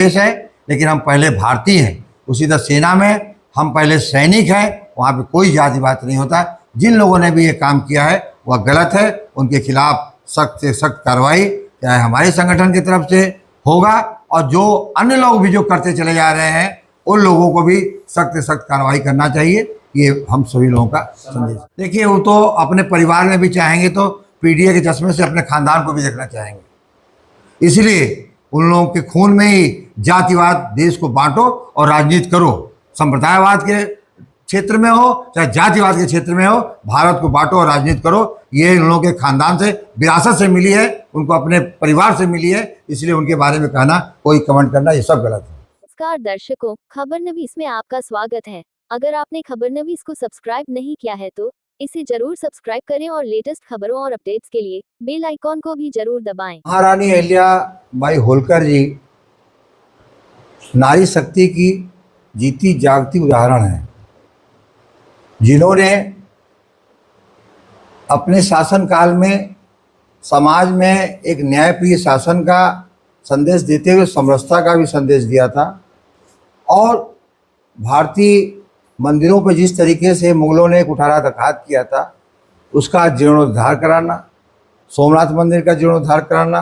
देश है, लेकिन हम पहले भारतीय हैं। उसी तरह सेना में हम पहले सैनिक हैं, वहाँ पे कोई जातिवाद नहीं होता। जिन लोगों ने भी ये काम किया है वह गलत है, उनके खिलाफ सख्त से सख्त कार्रवाई चाहे हमारे संगठन की तरफ से होगा, और जो अन्य लोग भी जो करते चले जा रहे हैं उन लोगों को भी सख्त से सख्त कार्रवाई करना चाहिए। ये हम सभी लोगों का संदेश। देखिए, वो तो अपने परिवार में भी चाहेंगे तो पीडीए के चश्मे से अपने खानदान को भी देखना चाहेंगे, इसलिए उन लोगों के खून में ही जातिवाद, देश को बांटो और राजनीति करो। संप्रदायवाद के क्षेत्र में हो चाहे जातिवाद के क्षेत्र में हो, भारत को बांटो और राजनीति करो। ये उन लोगों के खानदान से, विरासत से मिली है, उनको अपने परिवार से मिली है, इसलिए उनके बारे में कहना, कोई कमेंट करना, ये सब गलत है। नमस्कार दर्शकों, खबरनवीस में आपका स्वागत है। अगर आपने खबरनवीस को सब्सक्राइब नहीं किया है तो इसे जरूर सब्सक्राइब करें और लेटेस्ट खबरों और अपडेट्स के लिए बेल आइकॉन को भी जरूर दबाएं। महारानी अहिल्याबाई होलकर जी नारी शक्ति की जीती जागती उदाहरण है, जिन्होंने अपने शासनकाल में समाज में एक न्यायप्रिय शासन का संदेश देते हुए समरसता का भी संदेश दिया था। और भारतीय मंदिरों पर जिस तरीके से मुगलों ने कुठाराघात किया था, उसका जीर्णोद्धार कराना, सोमनाथ मंदिर का जीर्णोद्धार कराना,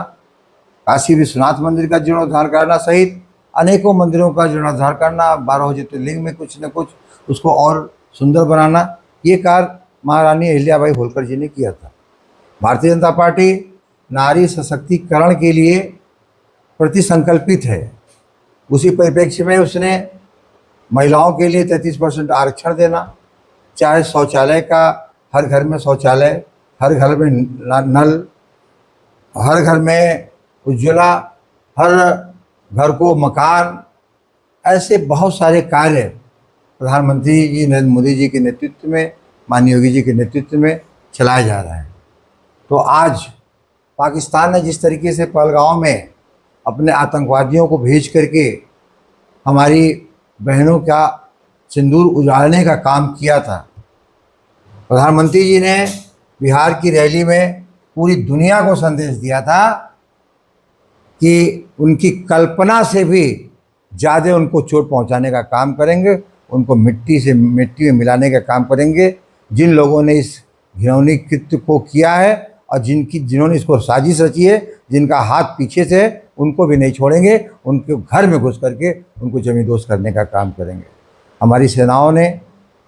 काशी विश्वनाथ मंदिर का जीर्णोद्धार कराना सहित अनेकों मंदिरों का जीर्णोद्धार करना, 12 ज्योतिर्लिंग में कुछ न कुछ उसको और सुंदर बनाना, ये कार्य महारानी अहिल्याबाई होलकर जी ने किया था। भारतीय जनता पार्टी नारी सशक्तिकरण के लिए प्रतिसंकल्पित है। उसी परिप्रेक्ष्य में उसने महिलाओं के लिए 33% आरक्षण देना, चाहे शौचालय का, हर घर में शौचालय, हर घर में नल, हर घर में उज्ज्वला, हर घर को मकान, ऐसे बहुत सारे कार्य प्रधानमंत्री जी नरेंद्र मोदी जी के नेतृत्व में, माननीय योगी जी के नेतृत्व में चलाए जा रहे हैं। तो आज पाकिस्तान ने जिस तरीके से पहलगांव में अपने आतंकवादियों को भेज करके हमारी बहनों का सिंदूर उजाड़ने का काम किया था, प्रधानमंत्री जी ने बिहार की रैली में पूरी दुनिया को संदेश दिया था कि उनकी कल्पना से भी ज़्यादा उनको चोट पहुंचाने का काम करेंगे, उनको मिट्टी में मिलाने का काम करेंगे। जिन लोगों ने इस घिनौनी कृत्य को किया है और जिन्होंने इसको साजिश रची है, जिनका हाथ पीछे से, उनको भी नहीं छोड़ेंगे। उनके घर में घुस करके उनको जमींदोज करने का काम करेंगे। हमारी सेनाओं ने,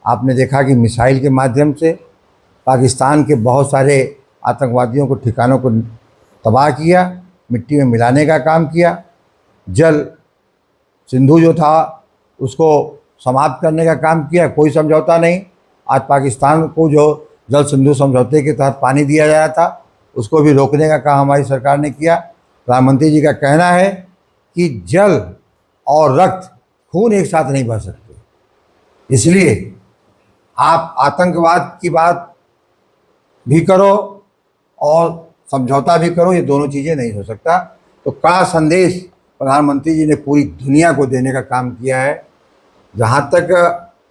आपने देखा कि मिसाइल के माध्यम से पाकिस्तान के बहुत सारे आतंकवादियों को, ठिकानों को तबाह किया, मिट्टी में मिलाने का काम किया। जल सिंधु जो था उसको समाप्त करने का काम किया, कोई समझौता नहीं। आज पाकिस्तान को जो जल सिंधु समझौते के तहत पानी दिया जा रहा था, उसको भी रोकने का काम हमारी सरकार ने किया। प्रधानमंत्री जी का कहना है कि जल और रक्त, खून एक साथ नहीं बह सकते, इसलिए आप आतंकवाद की बात भी करो और समझौता भी करो, ये दोनों चीज़ें नहीं हो सकता। तो कड़ा संदेश प्रधानमंत्री जी ने पूरी दुनिया को देने का काम किया है। जहाँ तक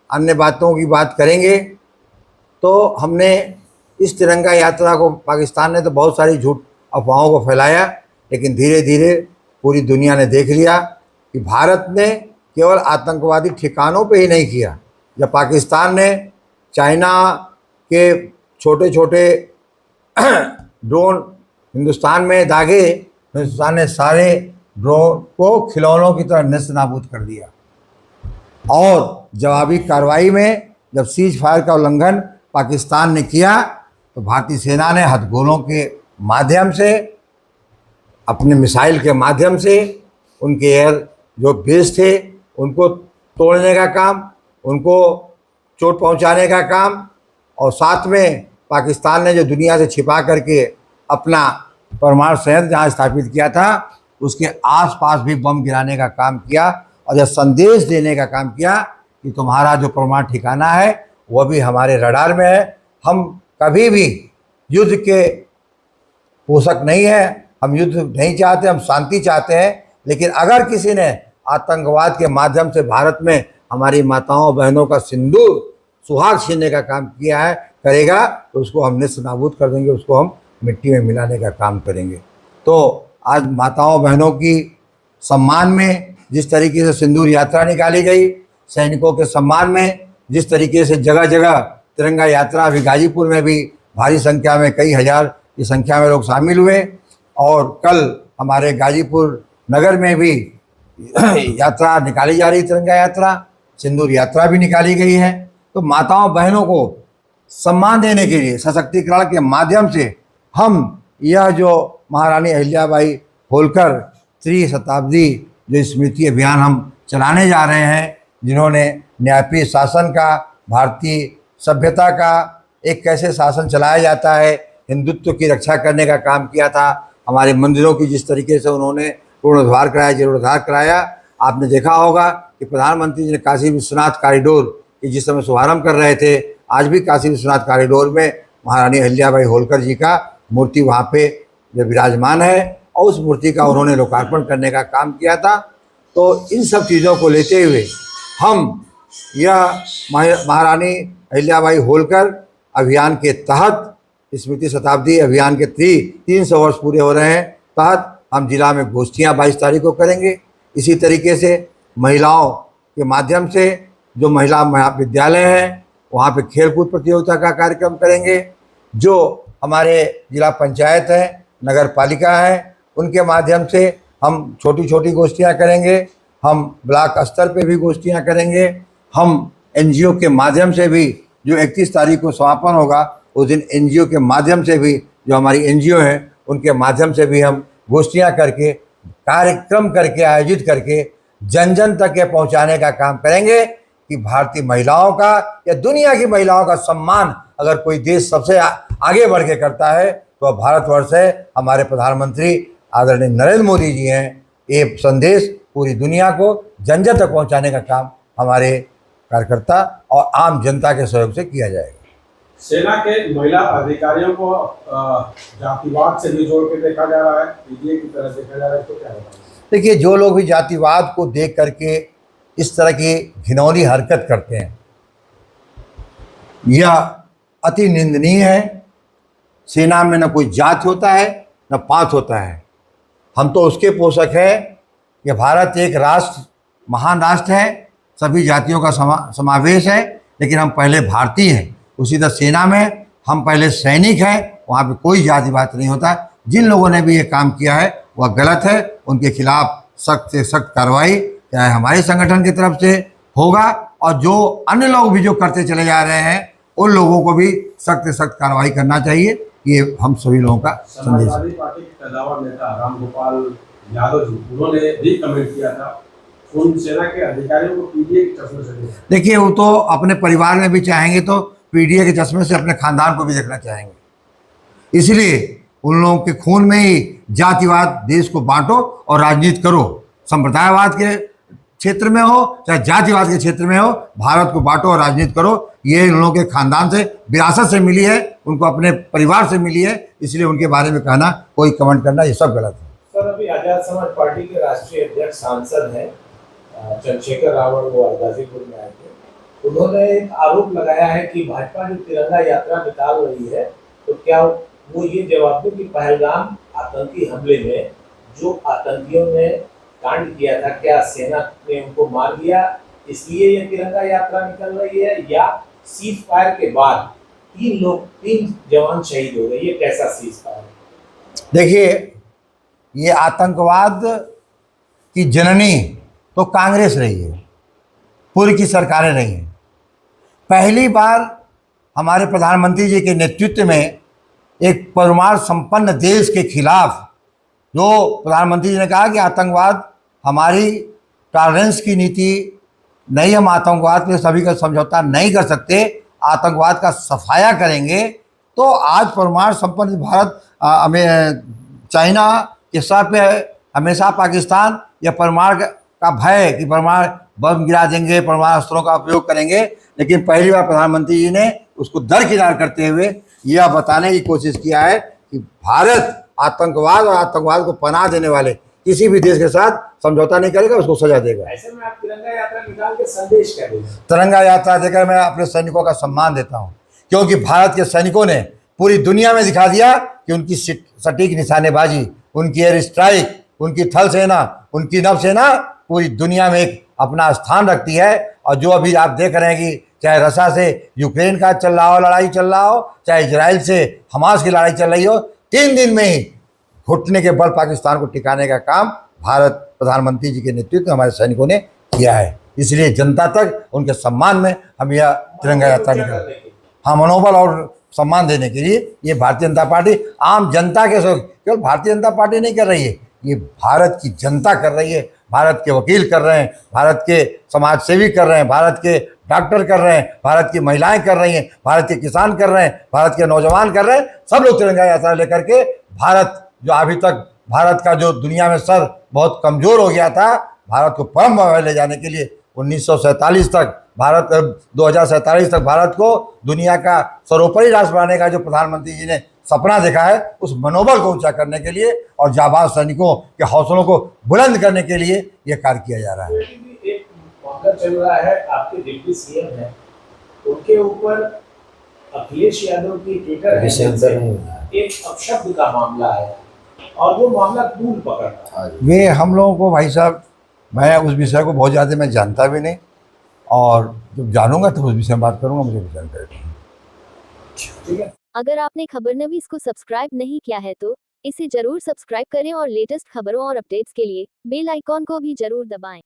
अन्य बातों की बात करेंगे तो हमने इस तिरंगा यात्रा को, पाकिस्तान ने तो बहुत सारी झूठ अफवाहों को फैलाया, लेकिन धीरे धीरे पूरी दुनिया ने देख लिया कि भारत ने केवल आतंकवादी ठिकानों पे ही नहीं किया। जब पाकिस्तान ने चाइना के छोटे छोटे ड्रोन हिंदुस्तान में दागे, हिंदुस्तान ने सारे ड्रोन को खिलौनों की तरह नष्ट नाबूद कर दिया। और जवाबी कार्रवाई में जब सीज फायर का उल्लंघन पाकिस्तान ने किया, तो भारतीय सेना ने हथगोलों के माध्यम से, अपने मिसाइल के माध्यम से उनके एयर जो बेस थे उनको तोड़ने का काम, उनको चोट पहुंचाने का काम, और साथ में पाकिस्तान ने जो दुनिया से छिपा करके अपना परमाणु संयंत्र जहाँ स्थापित किया था, उसके आसपास भी बम गिराने का काम किया और यह संदेश देने का काम किया कि तुम्हारा जो परमाणु ठिकाना है वह भी हमारे रडार में है। हम कभी भी युद्ध के पोषक नहीं है, हम युद्ध नहीं चाहते, हम शांति चाहते हैं। लेकिन अगर किसी ने आतंकवाद के माध्यम से भारत में हमारी माताओं बहनों का सिंदूर, सुहाग छीनने का काम किया है, करेगा, तो उसको हम निस्त नाबूद कर देंगे, उसको हम मिट्टी में मिलाने का काम करेंगे। तो आज माताओं बहनों की सम्मान में जिस तरीके से सिंदूर यात्रा निकाली गई, सैनिकों के सम्मान में जिस तरीके से जगह जगह तिरंगा यात्रा, अभी गाजीपुर में भी भारी संख्या में, कई हज़ार की संख्या में लोग शामिल हुए, और कल हमारे गाजीपुर नगर में भी यात्रा निकाली जा रही, तिरंगा यात्रा, सिंदूर यात्रा भी निकाली गई है। तो माताओं बहनों को सम्मान देने के लिए सशक्तिकरण के माध्यम से हम यह जो महारानी अहिल्याबाई होलकर त्रिशताब्दी जो स्मृति अभियान हम चलाने जा रहे हैं, जिन्होंने न्यायप्रिय शासन का, भारतीय सभ्यता का एक कैसे शासन चलाया जाता है, हिंदुत्व की रक्षा करने का काम किया था, हमारे मंदिरों की जिस तरीके से उन्होंने पुनरुद्धार कराया, जीर्णोद्धार कराया। आपने देखा होगा कि प्रधानमंत्री जी ने काशी विश्वनाथ कॉरिडोर की जिस समय शुभारंभ कर रहे थे, आज भी काशी विश्वनाथ कॉरिडोर में महारानी अहिल्याबाई होलकर जी का मूर्ति वहाँ पे जो विराजमान है, और उस मूर्ति का उन्होंने लोकार्पण करने का काम किया था। तो इन सब चीज़ों को लेते हुए हम यह महारानी अहिल्याबाई होलकर अभियान के तहत, स्मृति शताब्दी अभियान के 300 वर्ष पूरे हो रहे हैं तहत, हम जिला में गोष्ठियाँ 22 तारीख को करेंगे। इसी तरीके से महिलाओं के माध्यम से जो महिला महाविद्यालय हैं वहाँ पे खेलकूद प्रतियोगिता का कार्यक्रम करेंगे। जो हमारे जिला पंचायत है, नगर पालिका है, उनके माध्यम से हम छोटी छोटी गोष्ठियाँ करेंगे। हम ब्लॉक स्तर पे भी गोष्ठियाँ करेंगे। हम एनजीओ के माध्यम से भी, जो 31 तारीख को समापन होगा उस दिन एनजीओ के माध्यम से भी, जो हमारी एनजीओ है उनके माध्यम से भी हम गोष्ठियाँ करके, कार्यक्रम करके, आयोजित करके जन जन तक के पहुँचाने का काम करेंगे कि भारतीय महिलाओं का या दुनिया की महिलाओं का सम्मान अगर कोई देश सबसे आगे बढ़ के करता है तो भारतवर्ष है। हमारे प्रधानमंत्री आदरणीय नरेंद्र मोदी जी हैं। ये संदेश पूरी दुनिया को जन जन तक पहुँचाने का काम हमारे कार्यकर्ता और आम जनता के सहयोग से किया जाएगा। सेना के महिला अधिकारियों को जातिवाद से भी जोड़ के देखा जा रहा है, पीडीए की तरह देखा जा रहा है, तो क्या होगा? देखिए, जो लोग भी जातिवाद को देख करके इस तरह की घिनौनी हरकत करते हैं, यह अति निंदनीय है। सेना में न कोई जात होता है न पात होता है। हम तो उसके पोषक हैं कि भारत एक राष्ट्र, महान राष्ट्र है, सभी जातियों का समावेश है, लेकिन हम पहले भारतीय हैं। उसी तरह सेना में हम पहले सैनिक हैं, वहाँ पे कोई जातिवाद नहीं होता। जिन लोगों ने भी ये काम किया है वह गलत है, उनके खिलाफ सख्त से सख्त कार्रवाई चाहे हमारे संगठन की तरफ से होगा, और जो अन्य लोग भी जो करते चले जा रहे हैं उन लोगों को भी सख्त से सख्त कार्रवाई करना चाहिए। ये हम सभी लोगों का संदेश है। समाजवादी पार्टी के कद्दावर नेता रामगोपाल यादव जी, उन्होंने भी कमेंट किया था, उन सेना के अधिकारियों को पीडीए के चश्मे से देखा। देखिए, वो तो अपने परिवार में भी चाहेंगे तो पीडीए के चश्मे से अपने खानदान को भी देखना चाहेंगे। इसलिए उन लोगों के खून में ही जातिवाद, देश को बांटो और राजनीति करो। संप्रदायवाद के क्षेत्र में हो चाहे जातिवाद के क्षेत्र में हो, भारत को बांटो और राजनीति करो। ये उन लोगों के खानदान से, विरासत से मिली है, उनको अपने परिवार से मिली है। इसलिए उनके बारे में कहना, कोई कमेंट करना, ये सब गलत है। सर, अभी आजाद समाज पार्टी के राष्ट्रीय अध्यक्ष सांसद हैं चंद्रशेखर रावण, वो गाजीपुर में आए थे। उन्होंने एक आरोप लगाया है कि भाजपा जो तिरंगा यात्रा निकाल रही है, तो क्या वो ये जवाब दे कि पहलगाम आतंकी हमले में जो आतंकियों ने कांड किया था, क्या सेना ने उनको मार दिया, इसलिए ये तिरंगा यात्रा निकल रही है, या सीज फायर के बाद 3 जवान शहीद हो गए, ये कैसा सीज फायर? देखिए, ये आतंकवाद की जननी तो कांग्रेस रही है, पूर्व की सरकारें रही हैं। पहली बार हमारे प्रधानमंत्री जी के नेतृत्व में एक परमाणु संपन्न देश के खिलाफ, जो प्रधानमंत्री जी ने कहा कि आतंकवाद हमारी टॉलरेंस की नीति नहीं, हम आतंकवाद पे सभी का समझौता नहीं कर सकते, आतंकवाद का सफाया करेंगे। तो आज परमाणु संपन्न भारत हमें चाइना के साथ पे हमेशा पाकिस्तान या परमाणु का भय कि परमाणु बम गिरा देंगे, परमाणु अस्त्रों का उपयोग करेंगे, लेकिन पहली बार प्रधानमंत्री जी ने उसको दरकिनार करते हुए यह बताने की कोशिश किया है कि भारत आतंकवाद और आतंकवाद को पनाह देने वाले किसी भी देश के साथ समझौता नहीं करेगा, उसको सजा देगा। ऐसे में आप तिरंगा यात्रा निकाल के संदेश क्या देंगे? तिरंगा यात्रा देकर मैं अपने सैनिकों का सम्मान देता हूं, क्योंकि भारत के सैनिकों ने पूरी दुनिया में दिखा दिया कि उनकी सटीक निशानेबाजी, उनकी एयर स्ट्राइक, उनकी थल सेना, उनकी नभ सेना पूरी दुनिया में एक अपना स्थान रखती है। और जो अभी आप देख रहे हैं कि चाहे रसिया से यूक्रेन का चल रहा हो, लड़ाई चल रहा हो, चाहे इजराइल से हमास की लड़ाई चल रही हो, 3 दिन में ही घुटने के बल पाकिस्तान को टिकाने का काम भारत प्रधानमंत्री जी के नेतृत्व में हमारे सैनिकों ने किया है। इसलिए जनता तक उनके सम्मान में हम यह तिरंगा यात्रा निकाल, हाँ, मनोबल और सम्मान देने के लिए ये भारतीय जनता पार्टी आम जनता के केवल भारतीय जनता पार्टी नहीं कर रही है, ये भारत की जनता कर रही है। भारत के वकील कर रहे हैं, भारत के समाज सेवी कर रहे हैं, भारत के डॉक्टर कर रहे हैं, भारत की महिलाएं कर रही हैं, भारत के किसान कर रहे हैं, भारत के नौजवान कर रहे हैं। सब लोग तिरंगा यात्रा लेकर के भारत, जो अभी तक भारत का जो दुनिया में सर बहुत कमज़ोर हो गया था, भारत को परम में ले जाने के लिए 1947 तक भारत 2047 तक भारत को दुनिया का सर्वोपरि राष्ट्र बनाने का जो प्रधानमंत्री जी ने सपना देखा है, उस मनोबल को ऊंचा करने के लिए और जाबाज सैनिकों के हौसलों को बुलंद करने के लिए यह कार्य किया जा रहा है। एक मामला चल रहा है, आपके डिप्टी सीएम है, उनके ऊपर अखिलेश यादव की ट्विटर एक अपशब्द का मामला है और वो मामला तूल पकड़ रहा है। वे हम लोगों को, भाई साहब, मैं उस विषय को बहुत ज़्यादा मैं जानता भी नहीं, और जब जानूंगा तो उस विषय में बात करूंगा, मुझे भी जानकारी नहीं। ठीक है। अगर आपने खबरनवीस को सब्सक्राइब नहीं किया है तो इसे जरूर सब्सक्राइब करें और लेटेस्ट खबरों और अपडेट्स के लिए बेल आइकॉन को भी जरूर दबाएं।